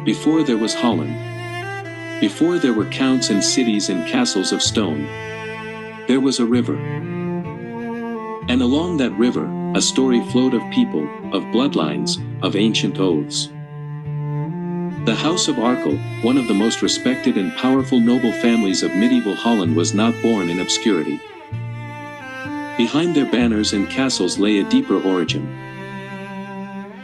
Before there was Holland. Before there were counts and cities and castles of stone. There was a river. And along that river, a story flowed of people, of bloodlines, of ancient oaths. The House of Arkel, one of the most respected and powerful noble families of medieval Holland, was not born in obscurity. Behind their banners and castles lay a deeper origin.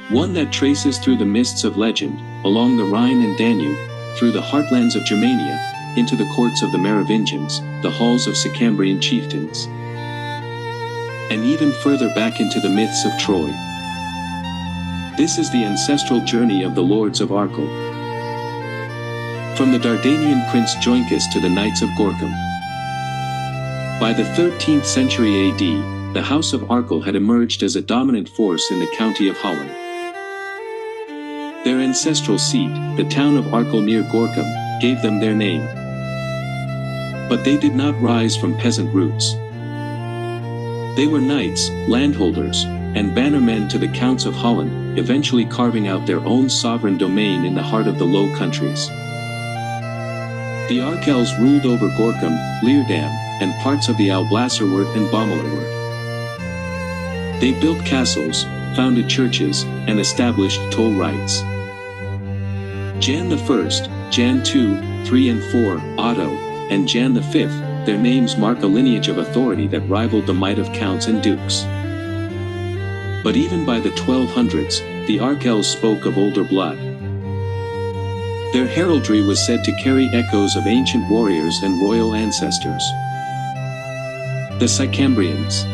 One that traces through the mists of legend, along the Rhine and Danube, through the heartlands of Germania, into the courts of the Merovingians, the halls of Sicambrian chieftains, and even further back into the myths of Troy. This is the ancestral journey of the Lords of Arkel. From the Dardanian prince Joincus to the Knights of Gorinchem. By the 13th century AD, the House of Arkel had emerged as a dominant force in the county of Holland. Their ancestral seat, the town of Arkel near Gorinchem, gave them their name. But they did not rise from peasant roots. They were knights, landholders, and bannermen to the counts of Holland, eventually carving out their own sovereign domain in the heart of the Low Countries. The Arkels ruled over Gorinchem, Leerdam, and parts of the Alblasserwoord and Bommelerwoord. They built castles, founded churches, and established toll rights. Jan I, Jan II, III and IV, Otto, and Jan V, their names mark a lineage of authority that rivaled the might of counts and dukes. But even by the 1200s, the Arkels spoke of older blood. Their heraldry was said to carry echoes of ancient warriors and royal ancestors. The Sicambrians,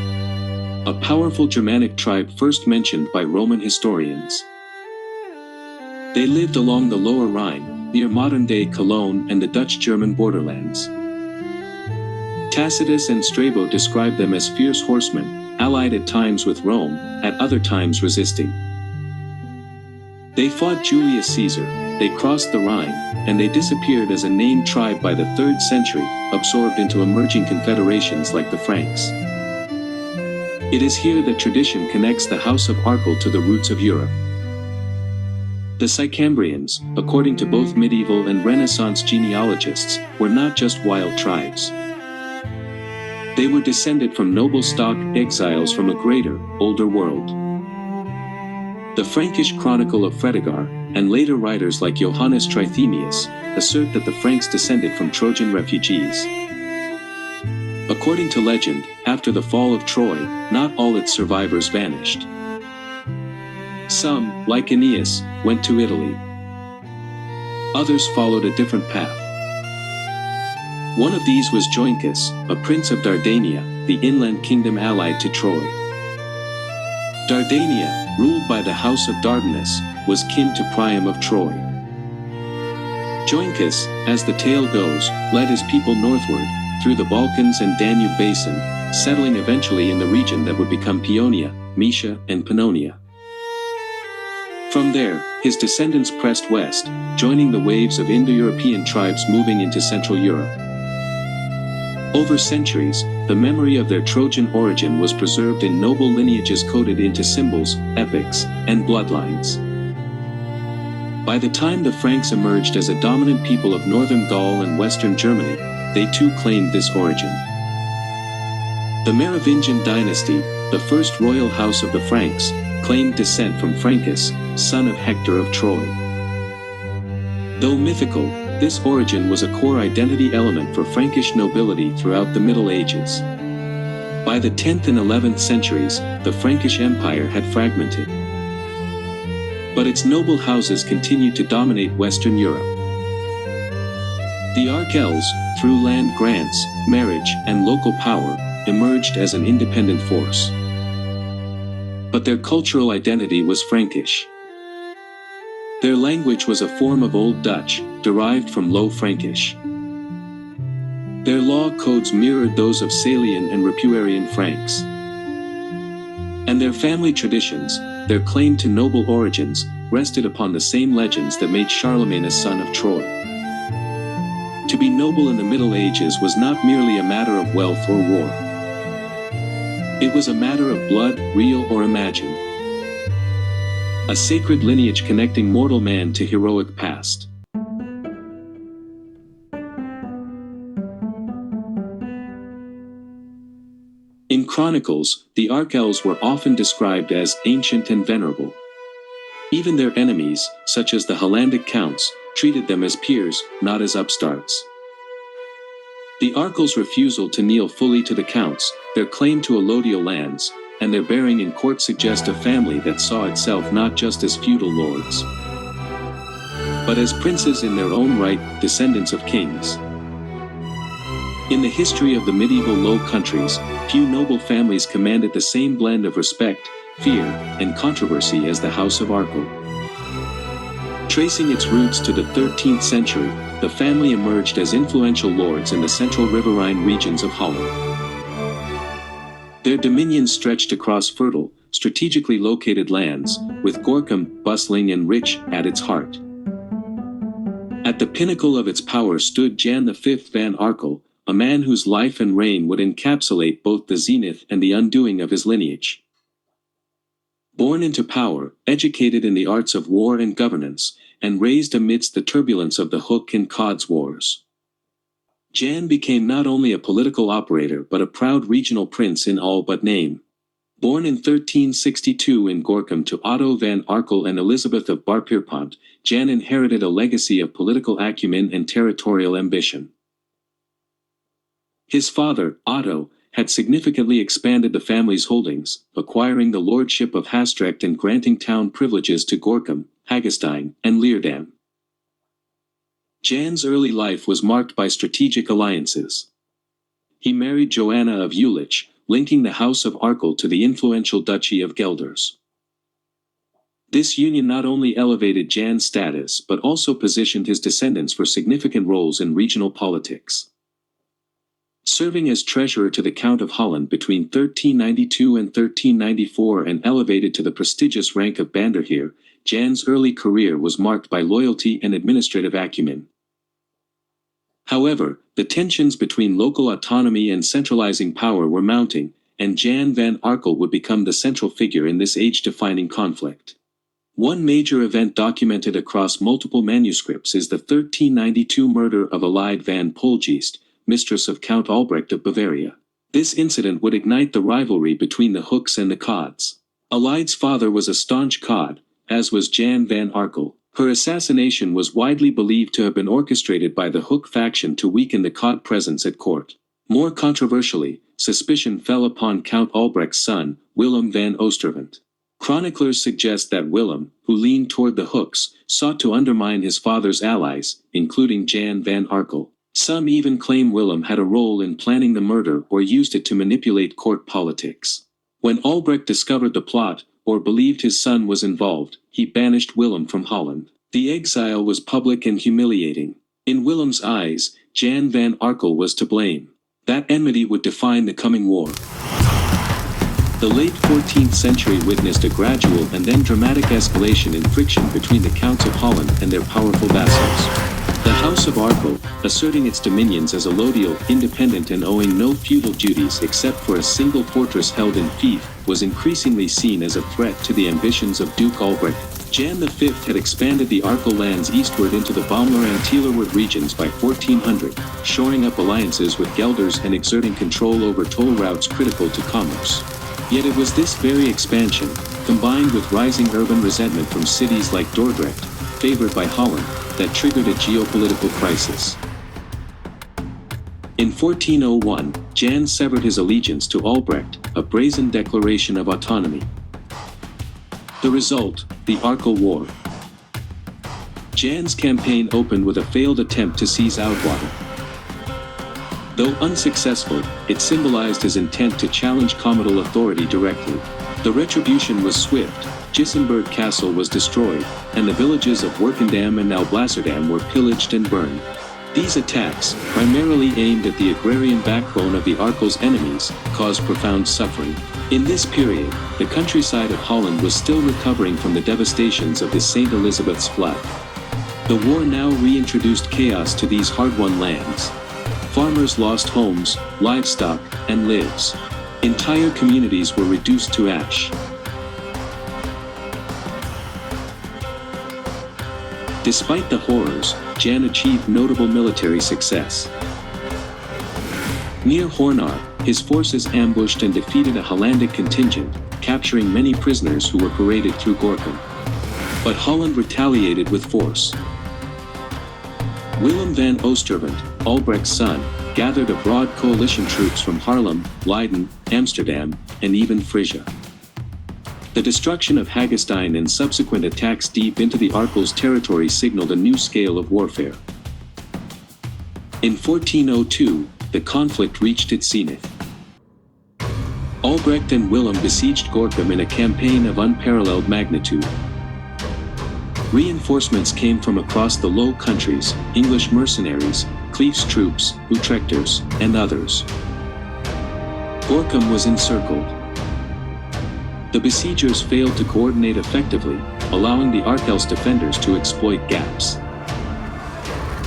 a powerful Germanic tribe first mentioned by Roman historians. They lived along the Lower Rhine, near modern-day Cologne and the Dutch-German borderlands. Tacitus and Strabo describe them as fierce horsemen, allied at times with Rome, at other times resisting. They fought Julius Caesar, they crossed the Rhine, and they disappeared as a named tribe by the 3rd century, absorbed into emerging confederations like the Franks. It is here that tradition connects the House of Arkel to the roots of Europe. The Sicambrians, according to both medieval and Renaissance genealogists, were not just wild tribes. They were descended from noble stock exiles from a greater, older world. The Frankish Chronicle of Fredegar, and later writers like Johannes Trithemius, assert that the Franks descended from Trojan refugees. According to legend, after the fall of Troy, not all its survivors vanished. Some, like Aeneas, went to Italy. Others followed a different path. One of these was Joincus, a prince of Dardania, the inland kingdom allied to Troy. Dardania, ruled by the House of Dardanus, was kin to Priam of Troy. Joincus, as the tale goes, led his people northward, through the Balkans and Danube basin, settling eventually in the region that would become Paeonia, Moesia, and Pannonia. From there, his descendants pressed west, joining the waves of Indo-European tribes moving into Central Europe. Over centuries, the memory of their Trojan origin was preserved in noble lineages coded into symbols, epics, and bloodlines. By the time the Franks emerged as a dominant people of northern Gaul and western Germany, they too claimed this origin. The Merovingian dynasty, the first royal house of the Franks, claimed descent from Francus, son of Hector of Troy. Though mythical, this origin was a core identity element for Frankish nobility throughout the Middle Ages. By the 10th and 11th centuries, the Frankish Empire had fragmented. But its noble houses continued to dominate Western Europe. The Arkels, through land grants, marriage, and local power, emerged as an independent force. But their cultural identity was Frankish. Their language was a form of Old Dutch, derived from Low Frankish. Their law codes mirrored those of Salian and Ripuarian Franks. And their family traditions, their claim to noble origins, rested upon the same legends that made Charlemagne a son of Troy. To be noble in the Middle Ages was not merely a matter of wealth or war. It was a matter of blood, real or imagined. a sacred lineage connecting mortal man to heroic past. In chronicles, the Arkels were often described as ancient and venerable. Even their enemies, such as the Hollandic counts, treated them as peers, not as upstarts. The Arkels' refusal to kneel fully to the counts, their claim to allodial lands, and their bearing in court suggest a family that saw itself not just as feudal lords, but as princes in their own right, descendants of kings. In the history of the medieval Low Countries, few noble families commanded the same blend of respect, fear, and controversy as the House of Arkel. Tracing its roots to the 13th century, the family emerged as influential lords in the central riverine regions of Holland. Their dominions stretched across fertile, strategically located lands, with Gorinchem bustling and rich at its heart. At the pinnacle of its power stood John V van Arkel, a man whose life and reign would encapsulate both the zenith and the undoing of his lineage. Born into power, educated in the arts of war and governance, and raised amidst the turbulence of the Hook and Cod's wars, Jan became not only a political operator but a proud regional prince in all but name. Born in 1362 in Gorinchem to Otto van Arkel and Elizabeth of Bar-Pierpont, Jan inherited a legacy of political acumen and territorial ambition. His father, Otto, had significantly expanded the family's holdings, acquiring the lordship of Haastrecht and granting town privileges to Gorinchem, Hagestein, and Leerdam. Jan's early life was marked by strategic alliances. He married Joanna of Jülich, linking the House of Arkel to the influential Duchy of Gelders. This union not only elevated Jan's status but also positioned his descendants for significant roles in regional politics. Serving as treasurer to the Count of Holland between 1392 and 1394 and elevated to the prestigious rank of Banderheer, Jan's early career was marked by loyalty and administrative acumen. However, the tensions between local autonomy and centralizing power were mounting, and Jan van Arkel would become the central figure in this age-defining conflict. One major event documented across multiple manuscripts is the 1392 murder of Alide van Poelgeest, mistress of Count Albrecht of Bavaria. This incident would ignite the rivalry between the Hooks and the Cods. Alide's father was a staunch Cod, as was Jan van Arkel. Her assassination was widely believed to have been orchestrated by the Hook faction to weaken the Cod presence at court. More controversially, suspicion fell upon Count Albrecht's son, Willem van Oostervent. Chroniclers suggest that Willem, who leaned toward the Hooks, sought to undermine his father's allies, including Jan van Arkel. Some even claim Willem had a role in planning the murder or used it to manipulate court politics. When Albrecht discovered the plot, or believed his son was involved, he banished Willem from Holland. The exile was public and humiliating. In Willem's eyes, Jan van Arkel was to blame. That enmity would define the coming war. The late 14th century witnessed a gradual and then dramatic escalation in friction between the Counts of Holland and their powerful vassals. The House of Arkel, asserting its dominions as allodial, independent and owing no feudal duties except for a single fortress held in fief, was increasingly seen as a threat to the ambitions of Duke Albrecht. Jan V had expanded the Arkel lands eastward into the Baumler and Tielerwood regions by 1400, shoring up alliances with Gelders and exerting control over toll routes critical to commerce. Yet it was this very expansion, combined with rising urban resentment from cities like Dordrecht, favored by Holland, that triggered a geopolitical crisis. In 1401, Jan severed his allegiance to Albrecht, a brazen declaration of autonomy. The result, the Arkel War. Jan's campaign opened with a failed attempt to seize Oudwater. Though unsuccessful, it symbolized his intent to challenge comital authority directly. The retribution was swift. Gissenburg Castle was destroyed, and the villages of Werkendam and Alblasserdam were pillaged and burned. These attacks, primarily aimed at the agrarian backbone of the Arkel's enemies, caused profound suffering. In this period, the countryside of Holland was still recovering from the devastations of the St. Elizabeth's flood. The war now reintroduced chaos to these hard-won lands. Farmers lost homes, livestock, and lives. Entire communities were reduced to ash. Despite the horrors, Jan achieved notable military success. Near Hornar, his forces ambushed and defeated a Hollandic contingent, capturing many prisoners who were paraded through Gorinchem. But Holland retaliated with force. Willem van Oostervent, Albrecht's son, gathered a broad coalition troops from Haarlem, Leiden, Amsterdam, and even Frisia. The destruction of Hagestein and subsequent attacks deep into the Arkel's territory signaled a new scale of warfare. In 1402, the conflict reached its zenith. Albrecht and Willem besieged Gorinchem in a campaign of unparalleled magnitude. Reinforcements came from across the Low Countries, English mercenaries, Cleef's troops, Utrechters, and others. Gorinchem was encircled. The besiegers failed to coordinate effectively, allowing the Arkel's defenders to exploit gaps.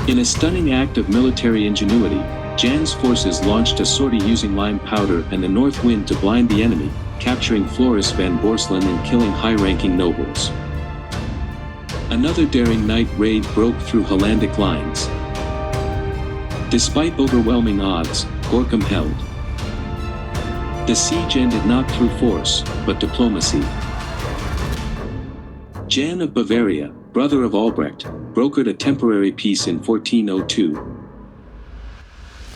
In a stunning act of military ingenuity, Jan's forces launched a sortie using lime powder and the north wind to blind the enemy, capturing Floris van Borselen and killing high-ranking nobles. Another daring night raid broke through Hollandic lines. Despite overwhelming odds, Gorinchem held. The siege ended not through force, but diplomacy. Jan of Bavaria, brother of Albrecht, brokered a temporary peace in 1402.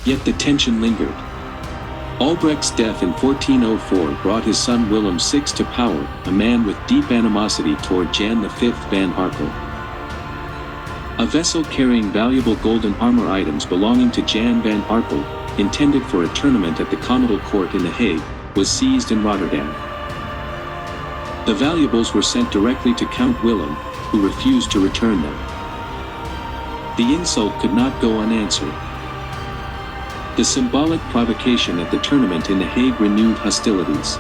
Yet the tension lingered. Albrecht's death in 1404 brought his son Willem VI to power, a man with deep animosity toward Jan V van Arkel. A vessel carrying valuable golden armor items belonging to Jan van Arkel, intended for a tournament at the Comital Court in The Hague, was seized in Rotterdam. The valuables were sent directly to Count Willem, who refused to return them. The insult could not go unanswered. The symbolic provocation at the tournament in The Hague renewed hostilities.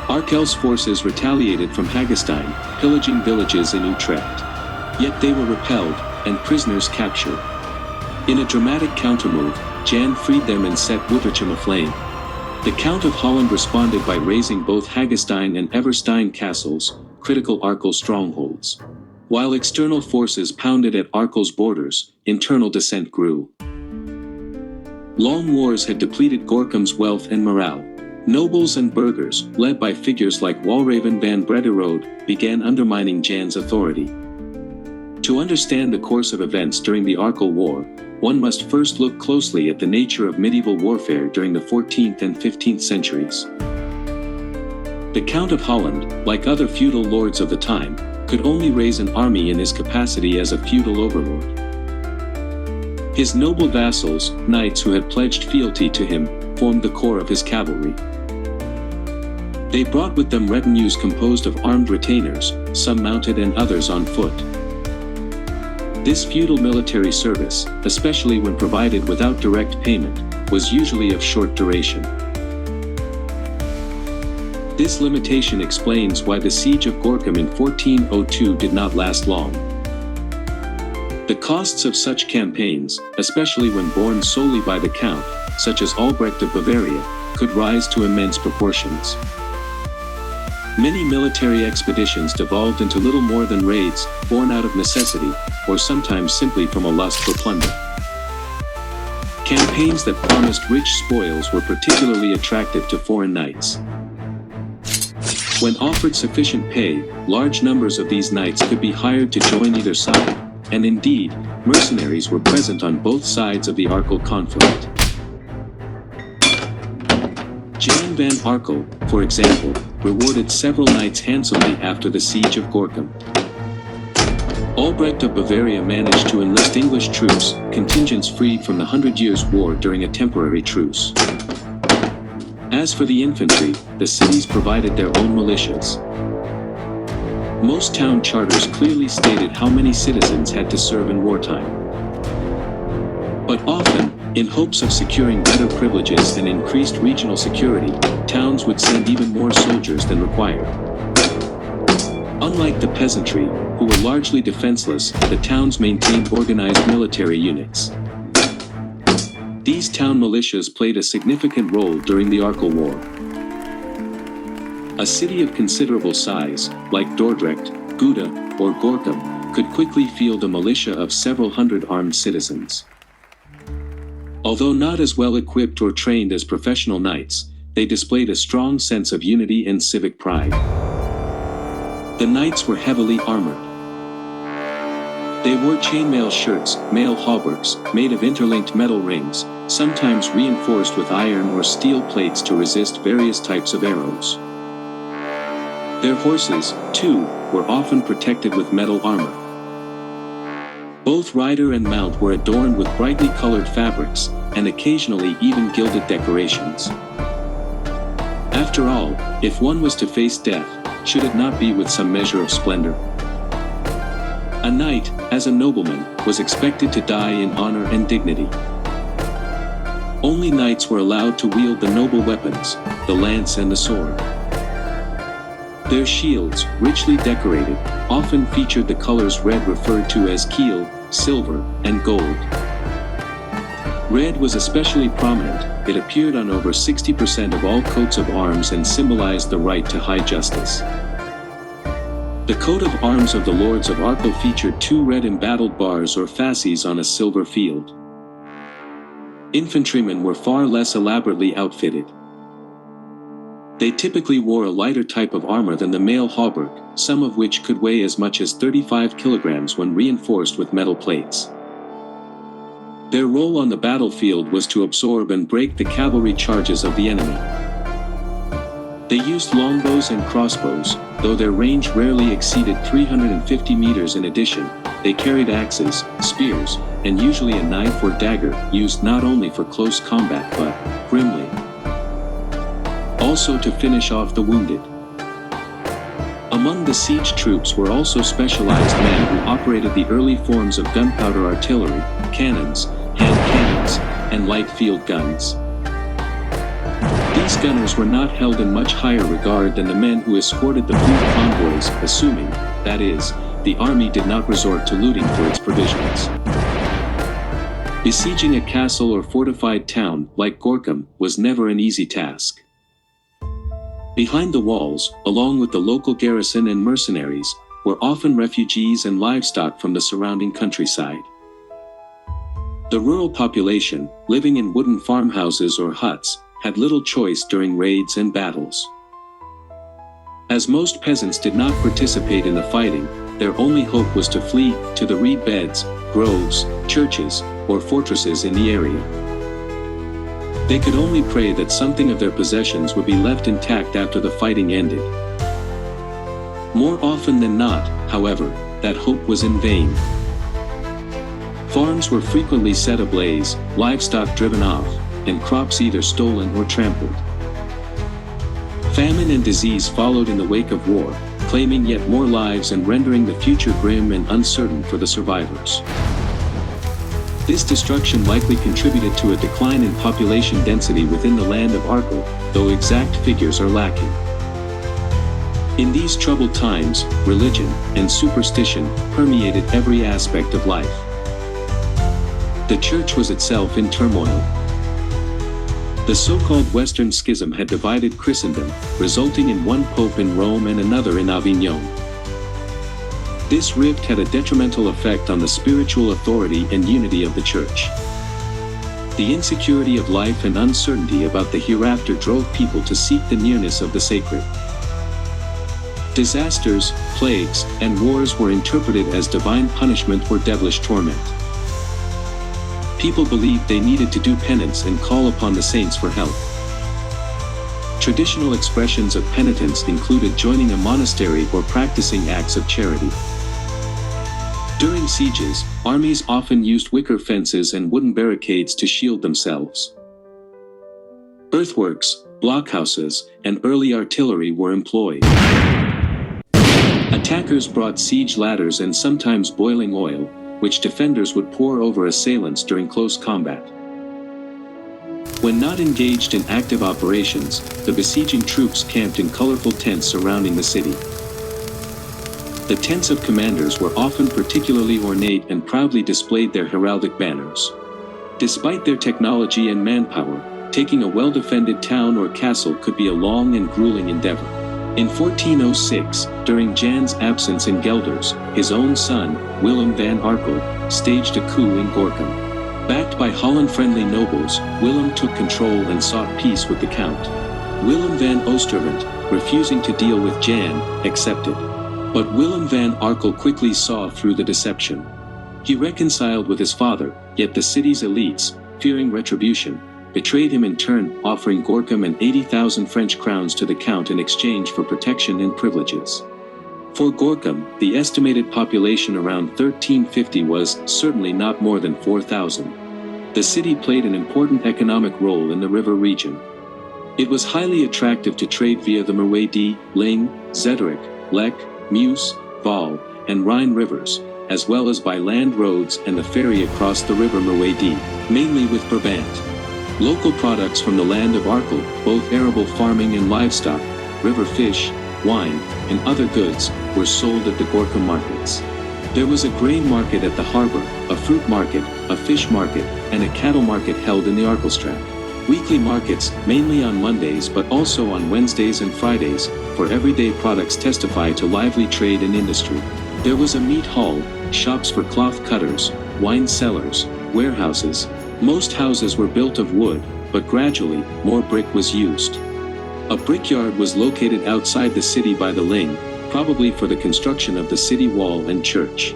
Arkel's forces retaliated from Hagestein, pillaging villages in Utrecht. Yet they were repelled, and prisoners captured. In a dramatic countermove, Jan freed them and set Gorinchem aflame. The Count of Holland responded by razing both Hagestein and Everstein castles, critical Arkel strongholds. While external forces pounded at Arkel's borders, internal dissent grew. Long wars had depleted Gorincham's wealth and morale. Nobles and burghers, led by figures like Walraven van Brederode, began undermining Jan's authority. To understand the course of events during the Arkel War, one must first look closely at the nature of medieval warfare during the 14th and 15th centuries. The Count of Holland, like other feudal lords of the time, could only raise an army in his capacity as a feudal overlord. His noble vassals, knights who had pledged fealty to him, formed the core of his cavalry. They brought with them retinues composed of armed retainers, some mounted and others on foot. This feudal military service, especially when provided without direct payment, was usually of short duration. This limitation explains why the siege of Gorinchem in 1402 did not last long. The costs of such campaigns, especially when borne solely by the Count, such as Albrecht of Bavaria, could rise to immense proportions. Many military expeditions devolved into little more than raids, born out of necessity, or sometimes simply from a lust for plunder. Campaigns that promised rich spoils were particularly attractive to foreign knights. When offered sufficient pay, large numbers of these knights could be hired to join either side, and indeed, mercenaries were present on both sides of the Arkel conflict. Jan van Arkel, for example, rewarded several knights handsomely after the siege of Gorinchem. Albrecht of Bavaria managed to enlist English troops, contingents freed from the 100 Years' War during a temporary truce. As for the infantry, the cities provided their own militias. Most town charters clearly stated how many citizens had to serve in wartime. But often, in hopes of securing better privileges and increased regional security, towns would send even more soldiers than required. Unlike the peasantry, who were largely defenseless, the towns maintained organized military units. These town militias played a significant role during the Arkel War. A city of considerable size, like Dordrecht, Gouda, or Gorinchem, could quickly field a militia of several hundred armed citizens. Although not as well equipped or trained as professional knights, they displayed a strong sense of unity and civic pride. The knights were heavily armored. They wore chainmail shirts, mail hauberks, made of interlinked metal rings, sometimes reinforced with iron or steel plates to resist various types of arrows. Their horses, too, were often protected with metal armor. Both rider and mount were adorned with brightly colored fabrics, and occasionally even gilded decorations. After all, if one was to face death, should it not be with some measure of splendor? A knight, as a nobleman, was expected to die in honor and dignity. Only knights were allowed to wield the noble weapons, the lance and the sword. Their shields, richly decorated, often featured the colors red referred to as keel, silver, and gold. Red was especially prominent. It appeared on over 60% of all coats of arms and symbolized the right to high justice. The coat of arms of the Lords of Arkel featured two red embattled bars or fasces on a silver field. Infantrymen were far less elaborately outfitted. They typically wore a lighter type of armor than the mail hauberk, some of which could weigh as much as 35 kilograms when reinforced with metal plates. Their role on the battlefield was to absorb and break the cavalry charges of the enemy. They used longbows and crossbows, though their range rarely exceeded 350 meters. In addition, they carried axes, spears, and usually a knife or dagger, used not only for close combat but, grimly, also to finish off the wounded. Among the siege troops were also specialized men who operated the early forms of gunpowder artillery, cannons, hand cannons, and light field guns. These gunners were not held in much higher regard than the men who escorted the food convoys, assuming, that is, the army did not resort to looting for its provisions. Besieging a castle or fortified town, like Gorinchem, was never an easy task. Behind the walls, along with the local garrison and mercenaries, were often refugees and livestock from the surrounding countryside. The rural population, living in wooden farmhouses or huts, had little choice during raids and battles. As most peasants did not participate in the fighting, their only hope was to flee to the reed beds, groves, churches, or fortresses in the area. They could only pray that something of their possessions would be left intact after the fighting ended. More often than not, however, that hope was in vain. Farms were frequently set ablaze, livestock driven off, and crops either stolen or trampled. Famine and disease followed in the wake of war, claiming yet more lives and rendering the future grim and uncertain for the survivors. This destruction likely contributed to a decline in population density within the land of Arkel, though exact figures are lacking. In these troubled times, religion and superstition permeated every aspect of life. The church was itself in turmoil. The so-called Western Schism had divided Christendom, resulting in one pope in Rome and another in Avignon. This rift had a detrimental effect on the spiritual authority and unity of the church. The insecurity of life and uncertainty about the hereafter drove people to seek the nearness of the sacred. Disasters, plagues, and wars were interpreted as divine punishment or devilish torment. People believed they needed to do penance and call upon the saints for help. Traditional expressions of penitence included joining a monastery or practicing acts of charity. During sieges, armies often used wicker fences and wooden barricades to shield themselves. Earthworks, blockhouses, and early artillery were employed. Attackers brought siege ladders and sometimes boiling oil, which defenders would pour over assailants during close combat. When not engaged in active operations, the besieging troops camped in colorful tents surrounding the city. The tents of commanders were often particularly ornate and proudly displayed their heraldic banners. Despite their technology and manpower, taking a well-defended town or castle could be a long and grueling endeavor. In 1406, during Jan's absence in Gelders, his own son, Willem van Arkel, staged a coup in Gorinchem. Backed by Holland-friendly nobles, Willem took control and sought peace with the Count. Willem van Oostervent, refusing to deal with Jan, accepted. But Willem van Arkel quickly saw through the deception. He reconciled with his father, yet the city's elites, fearing retribution, betrayed him in turn, offering Gorinchem and 80,000 French crowns to the Count in exchange for protection and privileges. For Gorinchem, the estimated population around 1350 was certainly not more than 4,000. The city played an important economic role in the river region. It was highly attractive to trade via the Merwede, Ling, Zederik, Lek, Meuse, Waal, and Rhine rivers, as well as by land roads and the ferry across the river Merwede, mainly with Brabant. Local products from the land of Arkel, both arable farming and livestock, river fish, wine, and other goods, were sold at the Gorinchem markets. There was a grain market at the harbor, a fruit market, a fish market, and a cattle market held in the Arkelstraat. Weekly markets, mainly on Mondays but also on Wednesdays and Fridays, for everyday products testify to lively trade and industry. There was a meat hall, shops for cloth cutters, wine cellars, warehouses. Most houses were built of wood, but gradually, more brick was used. A brickyard was located outside the city by the Ling, probably for the construction of the city wall and church.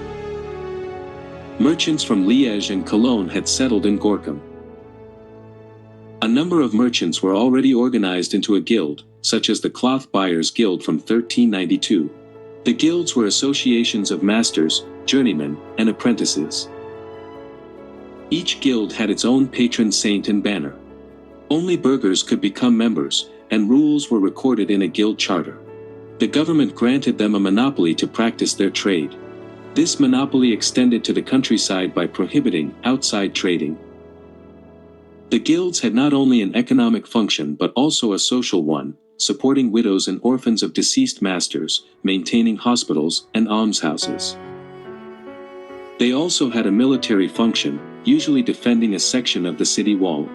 Merchants from Liège and Cologne had settled in Gorinchem. A number of merchants were already organized into a guild, such as the Cloth Buyers Guild from 1392. The guilds were associations of masters, journeymen, and apprentices. Each guild had its own patron saint and banner. Only burghers could become members, and rules were recorded in a guild charter. The government granted them a monopoly to practice their trade. This monopoly extended to the countryside by prohibiting outside trading. The guilds had not only an economic function but also a social one, supporting widows and orphans of deceased masters, maintaining hospitals and almshouses. They also had a military function, usually defending a section of the city wall.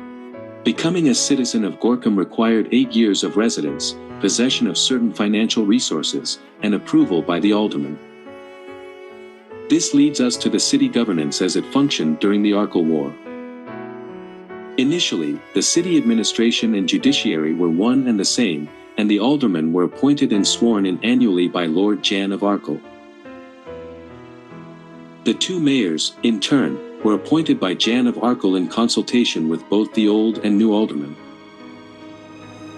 Becoming a citizen of Gorinchem required 8 years of residence, possession of certain financial resources, and approval by the alderman. This leads us to the city governance as it functioned during the Arkel War. Initially, the city administration and judiciary were one and the same, and the aldermen were appointed and sworn in annually by Lord Jan of Arkel. The two mayors, in turn, were appointed by Jan of Arkel in consultation with both the old and new aldermen.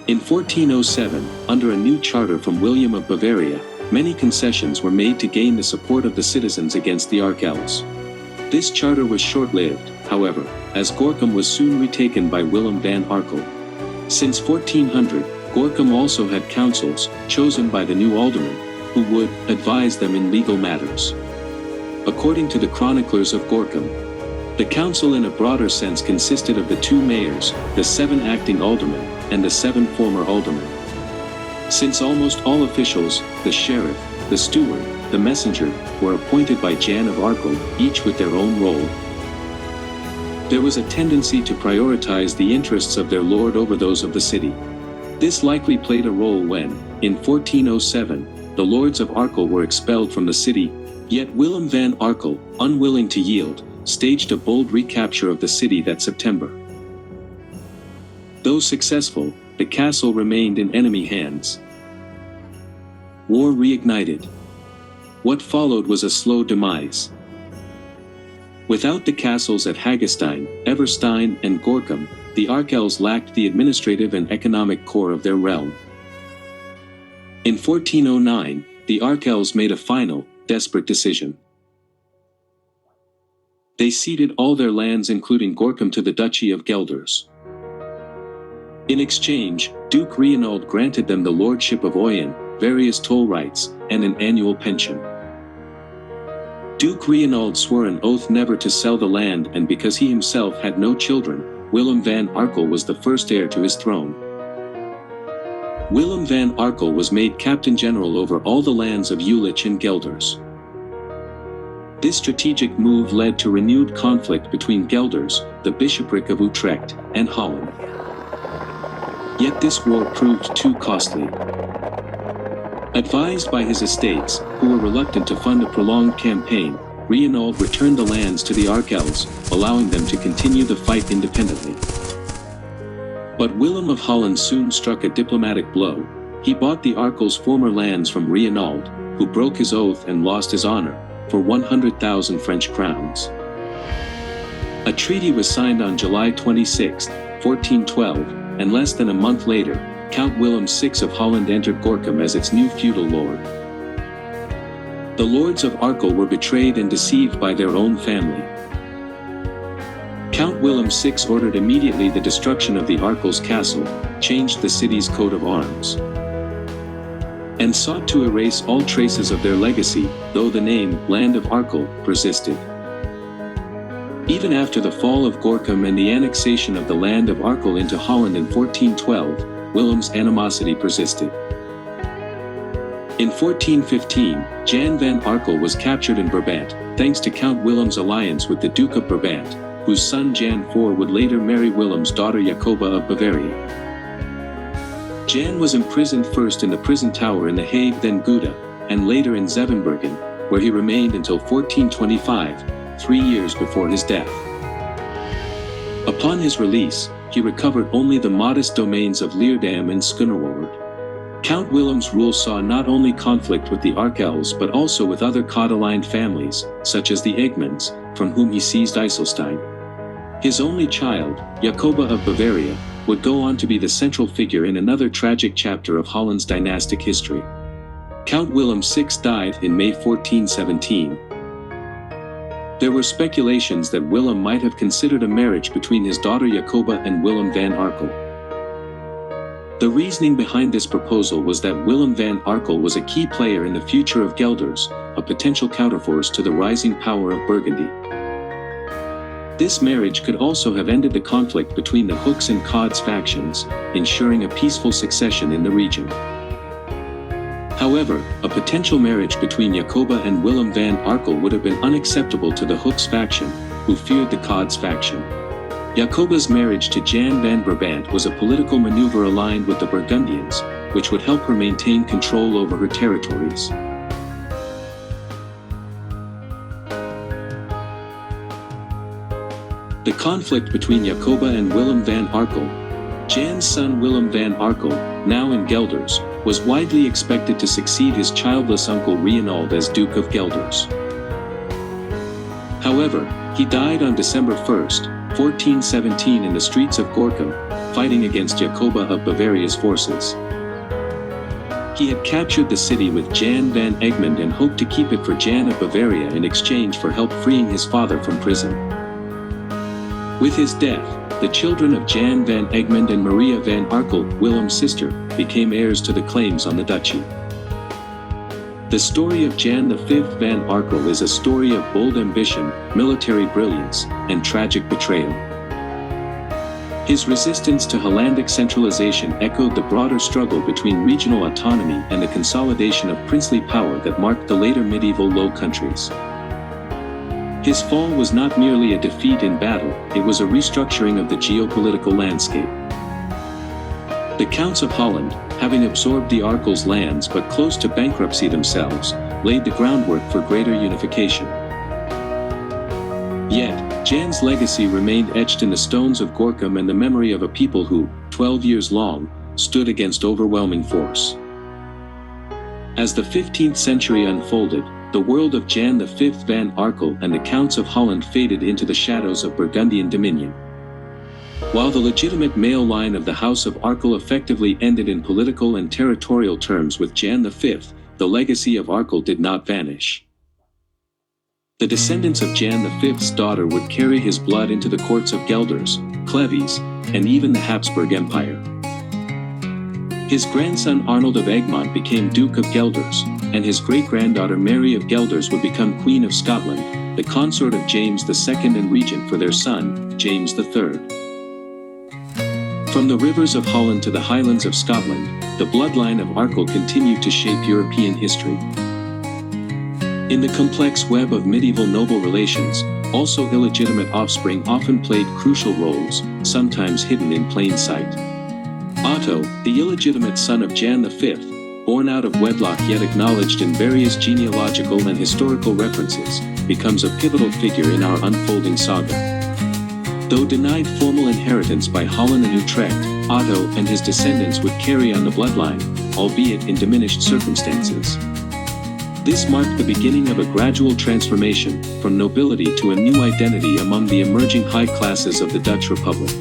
In 1407, under a new charter from William of Bavaria, many concessions were made to gain the support of the citizens against the Arkels. This charter was short-lived, however, as Gorinchem was soon retaken by Willem van Arkel. Since 1400, Gorinchem also had councils, chosen by the new aldermen, who would advise them in legal matters. According to the chroniclers of Gorinchem, the council in a broader sense consisted of the two mayors, the 7 acting aldermen, and the 7 former aldermen. Since almost all officials, the sheriff, the steward, the messenger, were appointed by Jan of Arkel, each with their own role, there was a tendency to prioritize the interests of their lord over those of the city. This likely played a role when, in 1407, the lords of Arkel were expelled from the city, yet Willem van Arkel, unwilling to yield, staged a bold recapture of the city that September. Though successful, the castle remained in enemy hands. War reignited. What followed was a slow demise. Without the castles at Hagestein, Everstein, and Gorinchem, the Arkels lacked the administrative and economic core of their realm. In 1409, the Arkels made a final, desperate decision. They ceded all their lands including Gorinchem to the Duchy of Gelders. In exchange, Duke Reinold granted them the lordship of Oyen, various toll rights, and an annual pension. Duke Reinold swore an oath never to sell the land, and because he himself had no children, Willem van Arkel was the first heir to his throne. Willem van Arkel was made captain general over all the lands of Jülich and Gelders. This strategic move led to renewed conflict between Gelders, the bishopric of Utrecht, and Holland. Yet this war proved too costly. Advised by his estates, who were reluctant to fund a prolonged campaign, Reinold returned the lands to the Arkels, allowing them to continue the fight independently. But Willem of Holland soon struck a diplomatic blow. He bought the Arkel's former lands from Reinold, who broke his oath and lost his honor, for 100,000 French crowns. A treaty was signed on July 26, 1412, and less than a month later, Count Willem VI of Holland entered Gorinchem as its new feudal lord. The lords of Arkel were betrayed and deceived by their own family. Count Willem VI ordered immediately the destruction of the Arkel's castle, changed the city's coat of arms, and sought to erase all traces of their legacy, though the name, Land of Arkel, persisted. Even after the fall of Gorinchem and the annexation of the Land of Arkel into Holland in 1412, Willem's animosity persisted. In 1415, Jan van Arkel was captured in Brabant, thanks to Count Willem's alliance with the Duke of Brabant, whose son Jan IV would later marry Willem's daughter Jacoba of Bavaria. Jan was imprisoned first in the prison tower in The Hague, then Gouda, and later in Zevenbergen, where he remained until 1425, 3 years before his death. Upon his release, he recovered only the modest domains of Leerdam and Skunnerwoord. Count Willem's rule saw not only conflict with the Arkels but also with other Catiline families, such as the Egmonds, from whom he seized Eiselstein. His only child, Jacoba of Bavaria, would go on to be the central figure in another tragic chapter of Holland's dynastic history. Count Willem VI died in May 1417. There were speculations that Willem might have considered a marriage between his daughter Jacoba and Willem van Arkel. The reasoning behind this proposal was that Willem van Arkel was a key player in the future of Gelders, a potential counterforce to the rising power of Burgundy. This marriage could also have ended the conflict between the Hooks and Cods factions, ensuring a peaceful succession in the region. However, a potential marriage between Jacoba and Willem van Arkel would have been unacceptable to the Hooks faction, who feared the Cods faction. Jacoba's marriage to Jan van Brabant was a political maneuver aligned with the Burgundians, which would help her maintain control over her territories. The conflict between Jacoba and Willem van Arkel, Jan's son Willem van Arkel, now in Gelders, was widely expected to succeed his childless uncle Reinold as Duke of Gelders. However, he died on December 1, 1417 in the streets of Gorinchem, fighting against Jacoba of Bavaria's forces. He had captured the city with Jan van Egmond and hoped to keep it for Jan of Bavaria in exchange for help freeing his father from prison. With his death, the children of Jan van Egmond and Maria van Arkel, Willem's sister, became heirs to the claims on the duchy. The story of Jan V van Arkel is a story of bold ambition, military brilliance, and tragic betrayal. His resistance to Hollandic centralization echoed the broader struggle between regional autonomy and the consolidation of princely power that marked the later medieval Low Countries. His fall was not merely a defeat in battle, it was a restructuring of the geopolitical landscape. The Counts of Holland, having absorbed the Arkel's lands but close to bankruptcy themselves, laid the groundwork for greater unification. Yet, Jan's legacy remained etched in the stones of Gorinchem and the memory of a people who, 12 years long, stood against overwhelming force. As the 15th century unfolded, the world of Jan V van Arkel and the Counts of Holland faded into the shadows of Burgundian dominion. While the legitimate male line of the House of Arkel effectively ended in political and territorial terms with Jan V, the legacy of Arkel did not vanish. The descendants of Jan V's daughter would carry his blood into the courts of Gelders, Cleves, and even the Habsburg Empire. His grandson Arnold of Egmont became Duke of Gelders, and his great-granddaughter Mary of Gelders would become Queen of Scotland, the consort of James II and regent for their son, James III. From the rivers of Holland to the highlands of Scotland, the bloodline of Arkel continued to shape European history. In the complex web of medieval noble relations, also illegitimate offspring often played crucial roles, sometimes hidden in plain sight. Otto, the illegitimate son of Jan V, born out of wedlock yet acknowledged in various genealogical and historical references, becomes a pivotal figure in our unfolding saga. Though denied formal inheritance by Holland and Utrecht, Otto and his descendants would carry on the bloodline, albeit in diminished circumstances. This marked the beginning of a gradual transformation from nobility to a new identity among the emerging high classes of the Dutch Republic.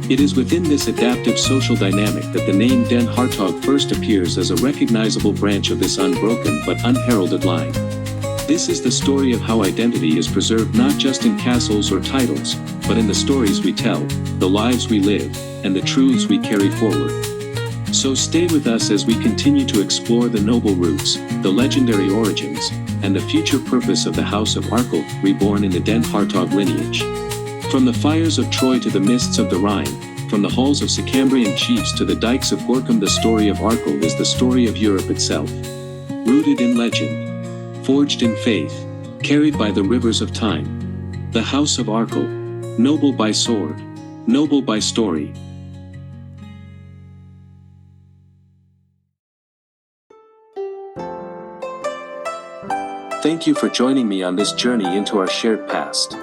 It is within this adaptive social dynamic that the name Den Hartog first appears as a recognizable branch of this unbroken but unheralded line. This is the story of how identity is preserved not just in castles or titles, but in the stories we tell, the lives we live, and the truths we carry forward. So stay with us as we continue to explore the noble roots, the legendary origins, and the future purpose of the House of Arkel, reborn in the Den Hartog lineage. From the fires of Troy to the mists of the Rhine, from the halls of Sicambrian chiefs to the dikes of Gorinchem, the story of Arkel is the story of Europe itself. Rooted in legend, forged in faith, carried by the rivers of time. The House of Arkel, noble by sword, noble by story. Thank you for joining me on this journey into our shared past.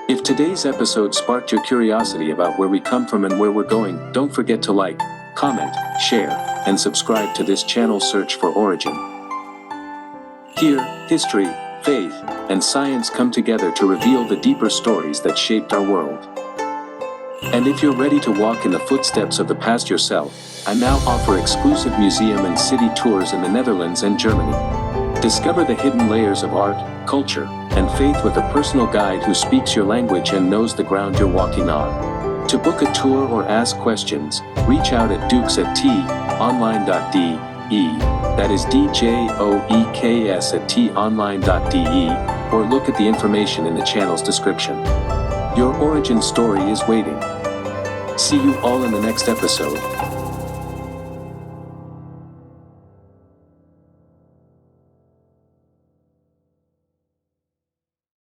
If today's episode sparked your curiosity about where we come from and where we're going, don't forget to like, comment, share, and subscribe to this channel. Search for Origin. Here, history, faith, and science come together to reveal the deeper stories that shaped our world. And if you're ready to walk in the footsteps of the past yourself, I now offer exclusive museum and city tours in the Netherlands and Germany. Discover the hidden layers of art, culture, and faith with a personal guide who speaks your language and knows the ground you're walking on. To book a tour or ask questions, reach out at dukes@tonline.de. That is DJOEKS@tonline.de, or look at the information in the channel's description. Your origin story is waiting. See you all in the next episode.